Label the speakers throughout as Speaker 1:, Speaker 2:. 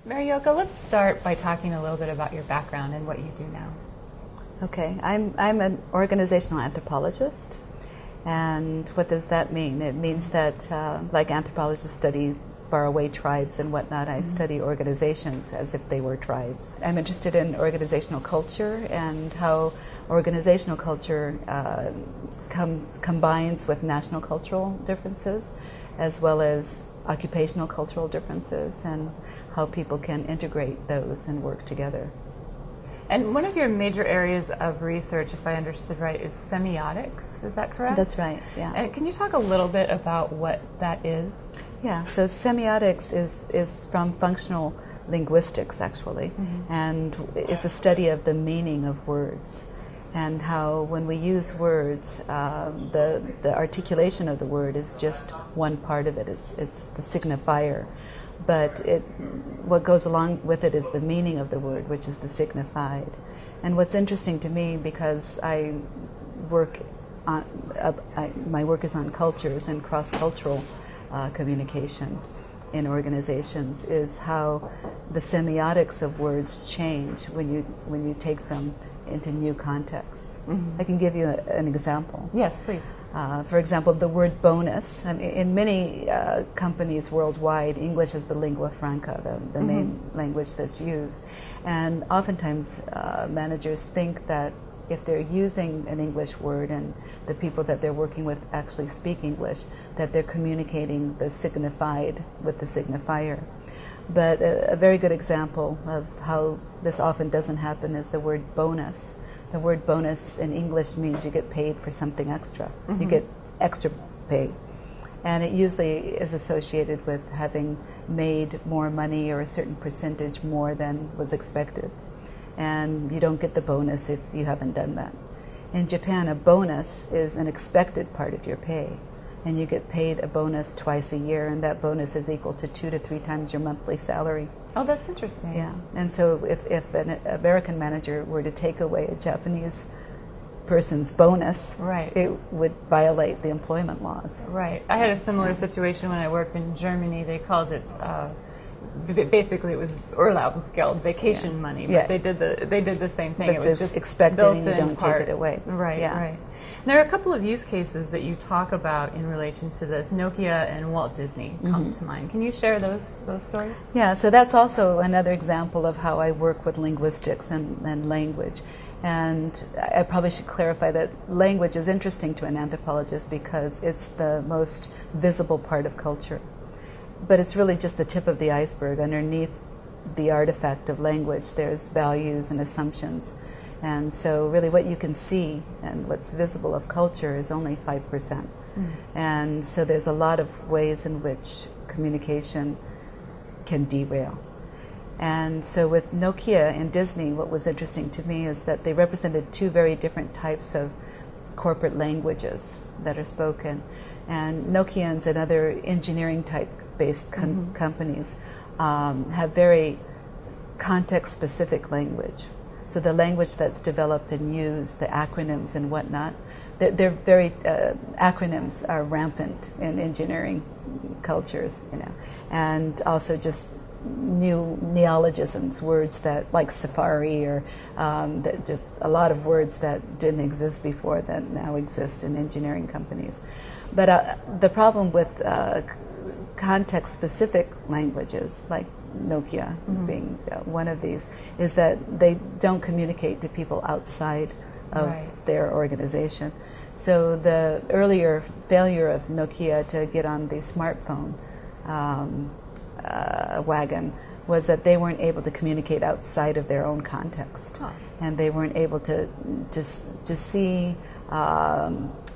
Speaker 1: Mary Yoko, let's start by talking a little bit about your background and what you do now.
Speaker 2: Okay, I'm an organizational anthropologist, and what does that mean? It means that, like anthropologists study faraway tribes and whatnot, I study organizations as if they were tribes. I'm interested in organizational culture and how organizational culture combines with national cultural differences, as well as occupational cultural differences, and how people can integrate those and work together.
Speaker 1: And one of your major areas of research, if I understood right, is semiotics. Is that correct?
Speaker 2: That's right, yeah.
Speaker 1: And can you talk a little bit about what that is?
Speaker 2: Yeah, so semiotics is from functional linguistics, actually, and it's a study of the meaning of words and how when we use words, the articulation of the word is just one part of it. It's the signifier. But what goes along with it is the meaning of the word, which is the signified. And what's interesting to me, because my work is on cultures and cross-cultural communication in organizations, is how the semiotics of words change when you take them into new contexts. I can give you an example.
Speaker 1: Yes, please.
Speaker 2: For example, the word bonus. In many companies worldwide, English is the lingua franca, the main language that's used. And oftentimes managers think that if they're using an English word and the people that they're working with actually speak English, that they're communicating the signified with the signifier. But a very good example of how this often doesn't happen is the word bonus. The word bonus in English means you get paid for something extra. You get extra pay. And it usually is associated with having made more money or a certain percentage more than was expected. And you don't get the bonus if you haven't done that. In Japan, a bonus is an expected part of your pay. And you get paid a bonus twice a year, and that bonus is equal to 2 to 3 times your monthly salary.
Speaker 1: Oh, that's interesting.
Speaker 2: Yeah, and so if an American manager were to take away a Japanese person's bonus,
Speaker 1: right,
Speaker 2: it would violate the employment laws.
Speaker 1: Right. I had a similar situation when I worked in Germany. They called it, basically it was Urlaubsgeld, vacation money, but they did the same thing.
Speaker 2: But
Speaker 1: it was just
Speaker 2: expected
Speaker 1: built
Speaker 2: and you don't
Speaker 1: part.
Speaker 2: take it away.
Speaker 1: Right, right. There are a couple of use cases that you talk about in relation to this. Nokia and Walt Disney come to mind. Can you share those stories?
Speaker 2: Yeah, so that's also another example of how I work with linguistics and language. And I probably should clarify that language is interesting to an anthropologist because it's the most visible part of culture. But it's really just the tip of the iceberg. Underneath the artifact of language, there's values and assumptions. And so really what you can see and what's visible of culture is only 5%. And so there's a lot of ways in which communication can derail. And so with Nokia and Disney, what was interesting to me is that they represented two very different types of corporate languages that are spoken. And Nokians and other engineering type-based companies have very context-specific language. So the language that's developed and used, the acronyms and whatnot, they're very, acronyms are rampant in engineering cultures, and also just new neologisms, words that, like safari, or that just a lot of words that didn't exist before that now exist in engineering companies. But the problem with context-specific languages, like Nokia being one of these, is that they don't communicate to people outside of their organization. So the earlier failure of Nokia to get on the smartphone wagon was that they weren't able to communicate outside of their own context, and they weren't able to see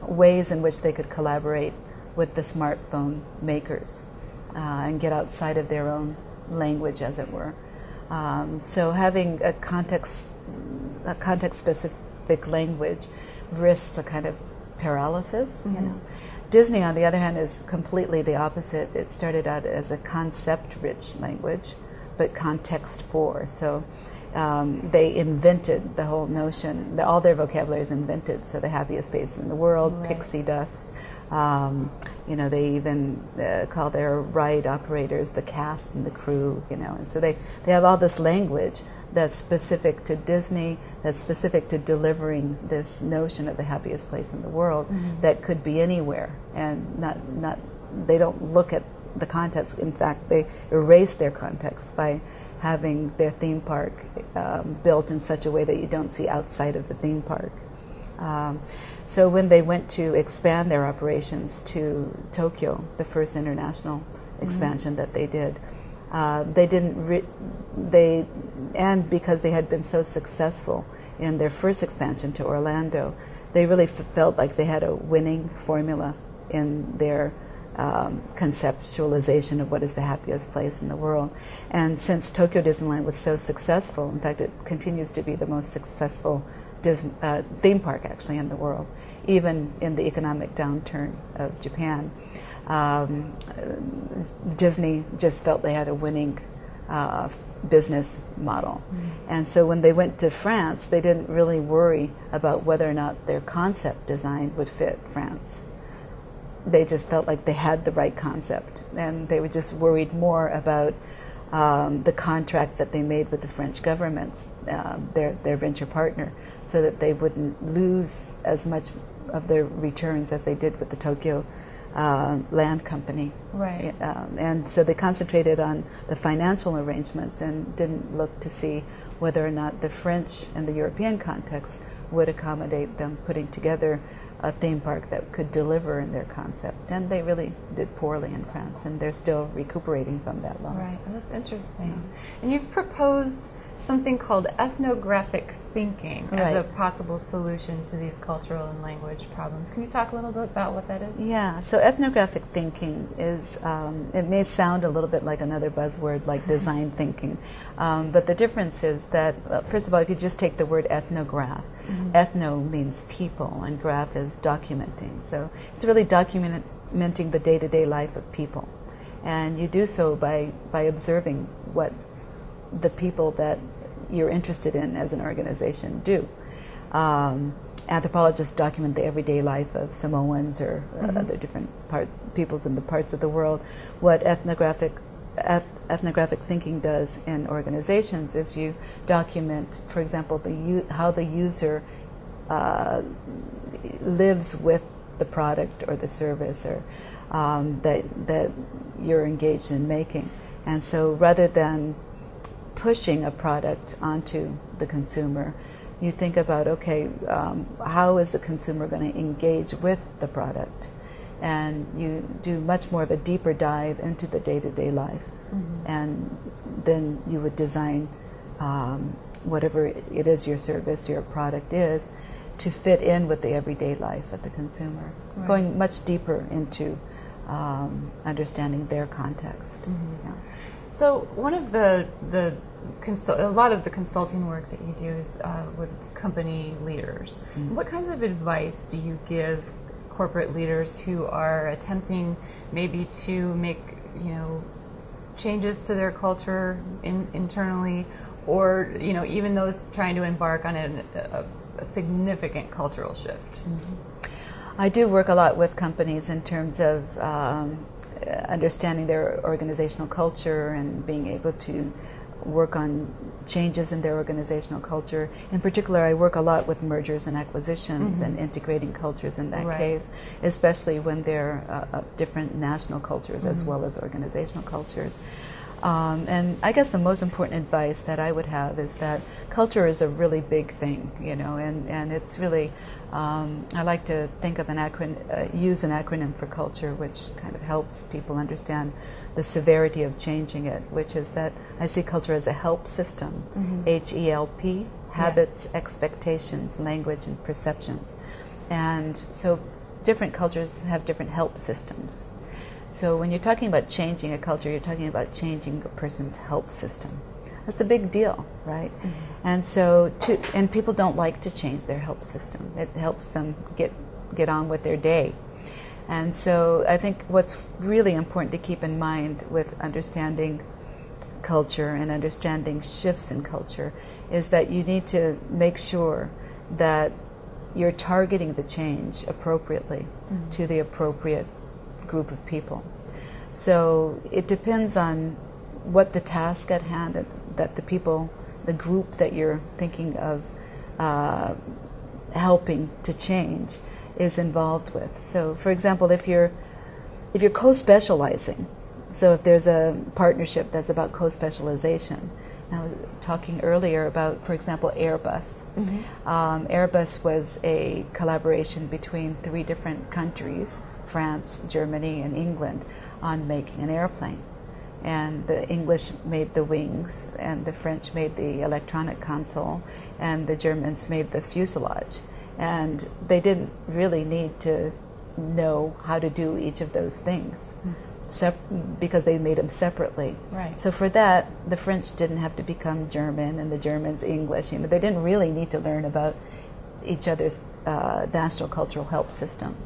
Speaker 2: ways in which they could collaborate with the smartphone makers and get outside of their own language, as it were. So having a context-specific language risks a kind of paralysis. Disney, on the other hand, is completely the opposite. It started out as a concept-rich language, but context-poor. So they invented the whole notion. All their vocabulary is invented. So the happiest space in the world, pixie dust, They even call their ride operators the cast and the crew, and so they have all this language that's specific to Disney, that's specific to delivering this notion of the happiest place in the world that could be anywhere, and they don't look at the context. In fact, they erase their context by having their theme park built in such a way that you don't see outside of the theme park. So when they went to expand their operations to Tokyo, the first international expansion that they did, and because they had been so successful in their first expansion to Orlando, they really felt like they had a winning formula in their conceptualization of what is the happiest place in the world. And since Tokyo Disneyland was so successful, in fact, it continues to be the most successful theme park actually in the world, even in the economic downturn of Japan. Disney just felt they had a winning business model. And so when they went to France, they didn't really worry about whether or not their concept design would fit France. They just felt like they had the right concept, and they were just worried more about the contract that they made with the French government, their venture partner, so that they wouldn't lose as much of their returns as they did with the Tokyo land company.
Speaker 1: Right.
Speaker 2: And so they concentrated on the financial arrangements and didn't look to see whether or not the French and the European context would accommodate them putting together a theme park that could deliver in their concept. And they really did poorly in France, and they're still recuperating from that loss.
Speaker 1: Right, well, that's interesting. And you've proposed something called ethnographic thinking as a possible solution to these cultural and language problems. Can you talk a little bit about what that is?
Speaker 2: Yeah, so ethnographic thinking is, it may sound a little bit like another buzzword like design thinking, but the difference is that, first of all, if you just take the word ethnograph, ethno means people and graph is documenting. So it's really documenting the day-to-day life of people. And you do so by observing what the people that you're interested in as an organization do. Anthropologists document the everyday life of Samoans or other different peoples in the parts of the world. What ethnographic thinking does in organizations is you document, for example, how the user lives with the product or the service or that you're engaged in making. And so rather than pushing a product onto the consumer, you think about, okay, how is the consumer going to engage with the product? And you do much more of a deeper dive into the day-to-day life. And then you would design whatever it is your service, your product is, to fit in with the everyday life of the consumer, going much deeper into understanding their context. Yeah.
Speaker 1: So one of a lot of the consulting work that you do is with company leaders. What kinds of advice do you give corporate leaders who are attempting maybe to make, changes to their culture internally, or even those trying to embark on a significant cultural shift?
Speaker 2: I do work a lot with companies in terms of understanding their organizational culture and being able to work on changes in their organizational culture. In particular, I work a lot with mergers and acquisitions and integrating cultures in that case, especially when they're different national cultures as well as organizational cultures. And I guess the most important advice that I would have is that culture is a really big thing, and it's really, I like to think of use an acronym for culture, which kind of helps people understand the severity of changing it, which is that I see culture as a help system, HELP, habits, expectations, language, and perceptions. And so different cultures have different help systems. So when you're talking about changing a culture, you're talking about changing a person's help system. That's a big deal, right? And so, and people don't like to change their help system. It helps them get on with their day. And so I think what's really important to keep in mind with understanding culture and understanding shifts in culture is that you need to make sure that you're targeting the change appropriately to the appropriate group of people. So it depends on what the task at hand that the people, the group that you're thinking of helping to change is involved with. So, for example, if you're co-specializing, so if there's a partnership that's about co-specialization, I was talking earlier about, for example, Airbus. Airbus was a collaboration between 3 different countries, France, Germany, and England, on making an airplane. And the English made the wings, and the French made the electronic console, and the Germans made the fuselage. And they didn't really need to know how to do each of those things because they made them separately.
Speaker 1: Right.
Speaker 2: So for that, the French didn't have to become German and the Germans English. You know, they didn't really need to learn about each other's national cultural help systems.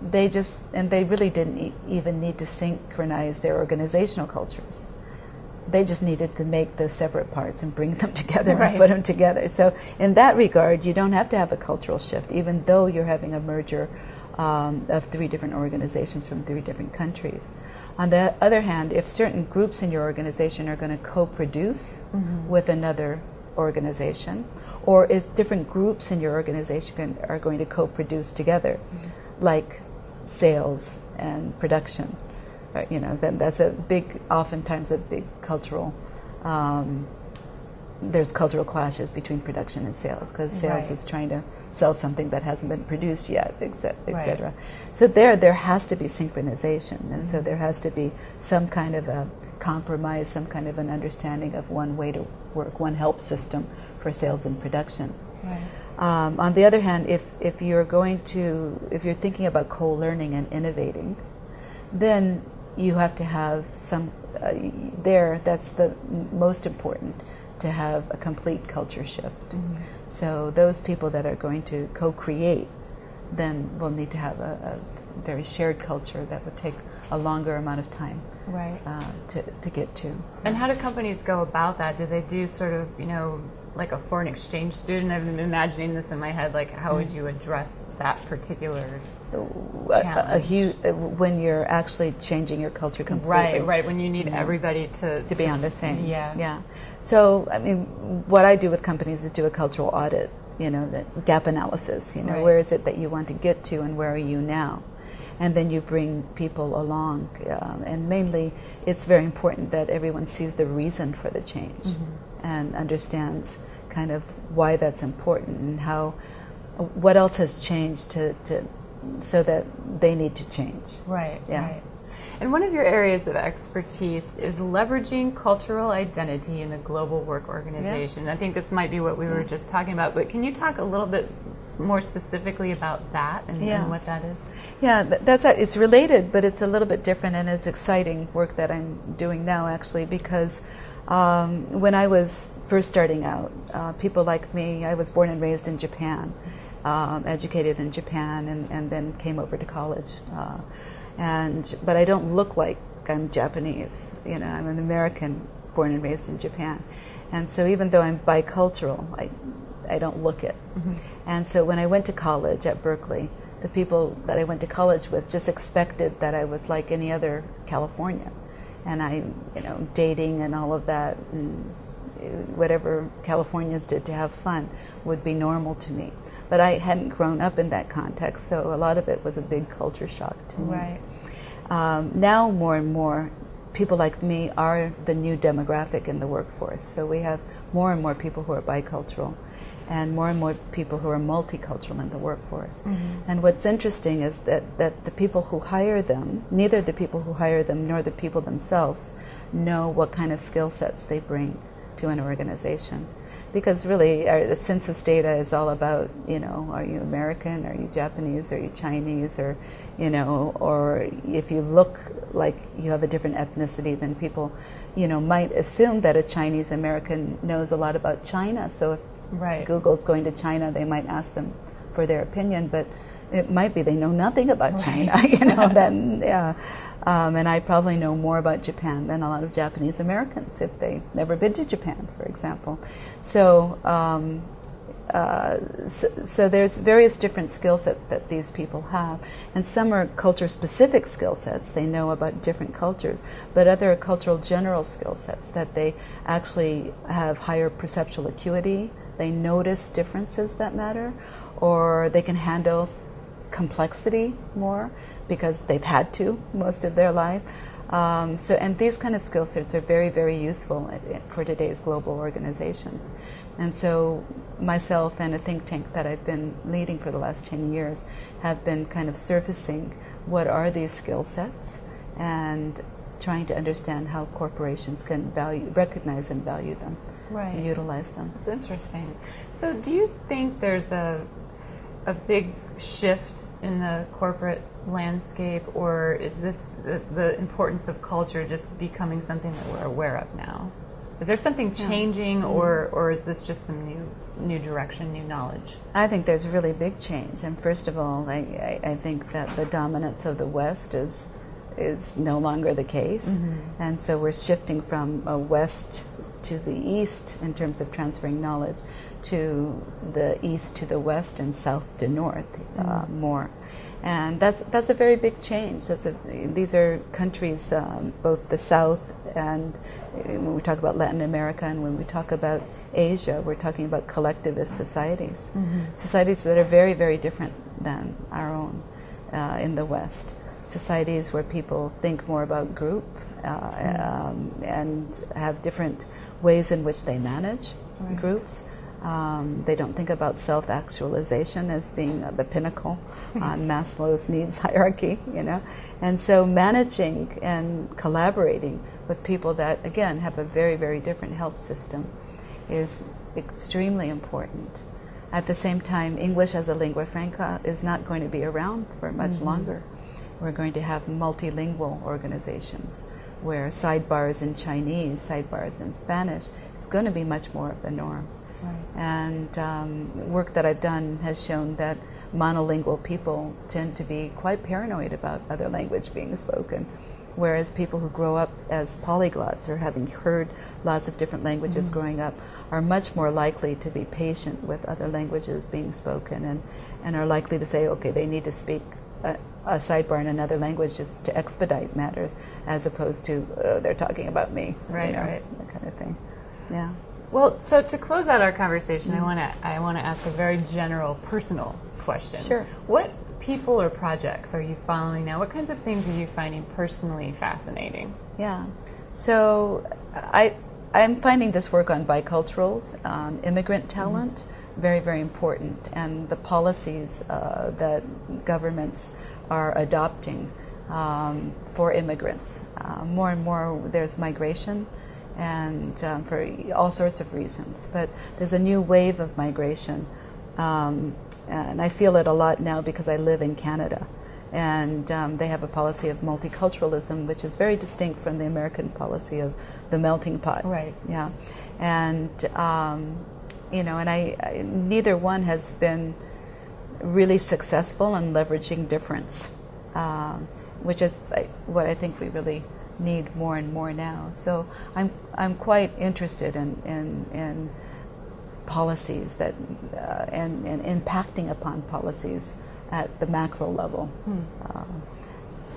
Speaker 2: They really didn't even need to synchronize their organizational cultures. They just needed to make the separate parts and bring them together and put them together. So in that regard, you don't have to have a cultural shift, even though you're having a merger of 3 different organizations from 3 different countries. On the other hand, if certain groups in your organization are going to co-produce with another organization, or if different groups in your organization are going to co-produce together, like sales and production, then that's oftentimes a big cultural, there's cultural clashes between production and sales, because sales is trying to sell something that hasn't been produced yet, et cetera. So there has to be synchronization, and so there has to be some kind of a compromise, some kind of an understanding of one way to work, one help system for sales and production. On the other hand, if you're thinking about co-learning and innovating, then you have to have some that's the most important, to have a complete culture shift. So those people that are going to co-create then will need to have a very shared culture that would take a longer amount of time to get to.
Speaker 1: And how do companies go about that? Do they do sort of, like a foreign exchange student? I've been imagining this in my head, like how would you address that particular challenge?
Speaker 2: When you're actually changing your culture completely.
Speaker 1: Right, when you need everybody to
Speaker 2: be on the same.
Speaker 1: Yeah.
Speaker 2: So, I mean, what I do with companies is do a cultural audit, the gap analysis, where is it that you want to get to and where are you now? And then you bring people along. And mainly, it's very important that everyone sees the reason for the change and understands kind of why that's important and what else has changed so that they need to change.
Speaker 1: Right. And one of your areas of expertise is leveraging cultural identity in a global work organization. I think this might be what we were just talking about, but can you talk a little bit more specifically about that and what that is?
Speaker 2: Yeah, it's related, but it's a little bit different, and it's exciting work that I'm doing now, actually, because when I was first starting out, people like me, I was born and raised in Japan, educated in Japan, and then came over to college. But I don't look like I'm Japanese. I'm an American born and raised in Japan. And so even though I'm bicultural, I don't look it. And so when I went to college at Berkeley, the people that I went to college with just expected that I was like any other Californian. And dating and all of that, and whatever Californians did to have fun would be normal to me. But I hadn't grown up in that context, so a lot of it was a big culture shock to me. Now more and more people like me are the new demographic in the workforce. So we have more and more people who are bicultural and more people who are multicultural in the workforce. And what's interesting is that the people who hire them, neither the people who hire them nor the people themselves know what kind of skill sets they bring to an organization. Because really, the census data is all about, are you American, are you Japanese, are you Chinese, or if you look like you have a different ethnicity, then people, might assume that a Chinese American knows a lot about China. So if Google's going to China, they might ask them for their opinion, but it might be they know nothing about China, and I probably know more about Japan than a lot of Japanese Americans if they've never been to Japan, for example. So so there's various different skill sets that these people have, and some are culture-specific skill sets. They know about different cultures, but other are cultural general skill sets that they actually have higher perceptual acuity. They notice differences that matter, or they can handle complexity more because they've had to most of their life. And these kind of skill sets are very, very useful for today's global organization. And so myself and a think tank that I've been leading for the last 10 years have been kind of surfacing what are these skill sets and trying to understand how corporations can recognize and value them,
Speaker 1: right,
Speaker 2: and utilize them.
Speaker 1: That's interesting. So do you think there's a big shift in the corporate landscape, or is this the importance of culture just becoming something that we're aware of now? Is there something changing, or is this just some new direction, new knowledge?
Speaker 2: I think there's really big change. And first of all, I think that the dominance of the West is no longer the case. Mm-hmm. And so we're shifting from a West to the East in terms of transferring knowledge, to the East to the West and South to North more. And that's a very big change. These are countries, both the South, and when we talk about Latin America and when we talk about Asia, we're talking about collectivist societies. Mm-hmm. Societies that are very, very different than our own in the West. Societies where people think more about group and have different ways in which they manage groups. They don't think about self-actualization as being the pinnacle on Maslow's needs hierarchy, And so managing and collaborating with people that, again, have a very, very different help system is extremely important. At the same time, English as a lingua franca is not going to be around for much longer. We're going to have multilingual organizations where sidebars in Chinese, sidebars in Spanish is going to be much more of the norm. Right. And work that I've done has shown that monolingual people tend to be quite paranoid about other language being spoken, whereas people who grow up as polyglots or having heard lots of different languages growing up are much more likely to be patient with other languages being spoken and are likely to say, okay, they need to speak a sidebar in another language just to expedite matters, as opposed to they're talking about me,
Speaker 1: right,
Speaker 2: that kind of thing. Yeah.
Speaker 1: Well, so to close out our conversation, I want to ask a very general, personal question.
Speaker 2: Sure.
Speaker 1: What people or projects are you following now? What kinds of things are you finding personally fascinating?
Speaker 2: Yeah. So I'm finding this work on biculturals, immigrant talent, very, very important, and the policies that governments are adopting for immigrants. More and more there's migration, and for all sorts of reasons. But there's a new wave of migration, and I feel it a lot now because I live in Canada. And they have a policy of multiculturalism, which is very distinct from the American policy of the melting pot.
Speaker 1: Right.
Speaker 2: Yeah. And, neither one has been really successful in leveraging difference, which is what I think we really need more and more now. So I'm quite interested in policies that and impacting upon policies at the macro level.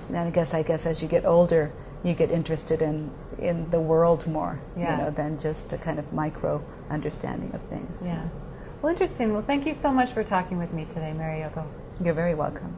Speaker 2: And I guess as you get older, you get interested in the world more, than just a kind of micro understanding of things.
Speaker 1: Yeah. Well, interesting. Well, thank you so much for talking with me today, Mary Yoko.
Speaker 2: You're very welcome.